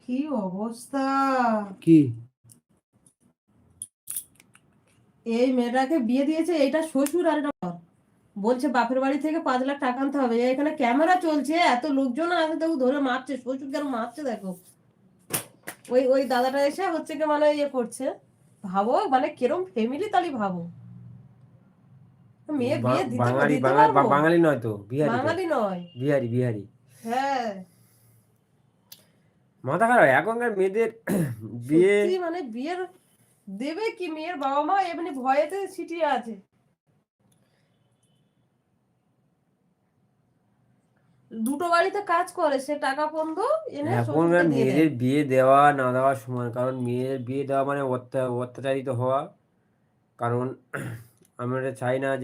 কি অবস্থা! কি এই মেয়েটাকে বিয়ে দিয়েছে, এটা শ্বশুর আর এটা বর। বলছে বাপের বাড়ি থেকে 5 লাখ টাকা আনতে হবে। এখানে ক্যামেরা চলছে, এত লোকজন আছে, দেখো ধরে মারছে, শ্বশুর কেন মারছে দেখো। ওই ওই দাদাটা এসে হচ্ছে কি মানে ইয়ে করছে। ভাবো মানে কিরম ফ্যামিলি, তাহলে ভাবো। মেয়ে বিয়ে দিতে বাঙালি দিতে বাঙালি পারবো? বাঙালি নয় তো, বিহারি তো। বাঙালি নয়। বিহারি বিহারি। হ্যাঁ, মাথা খারাপ এখনকার মেয়েদের বিয়ে। সত্যি মানে বিয়ের দেবে কি, মেয়ের বাবা মা এমনি ভয়েতে ছিটিয়ে আছে। দুটো বাড়িতে কাজ করে, সে টাকা পর্যন্ত এনে শ্বশুরকে এখনকার দিয়ে দেয়। মেয়েদের বিয়ে দেওয়া না দেওয়ার সময়, কারণ মেয়েদের বিয়ে দেওয়া মানে অত্যাচারিত হওয়া। কারণ আমরা চাই না যে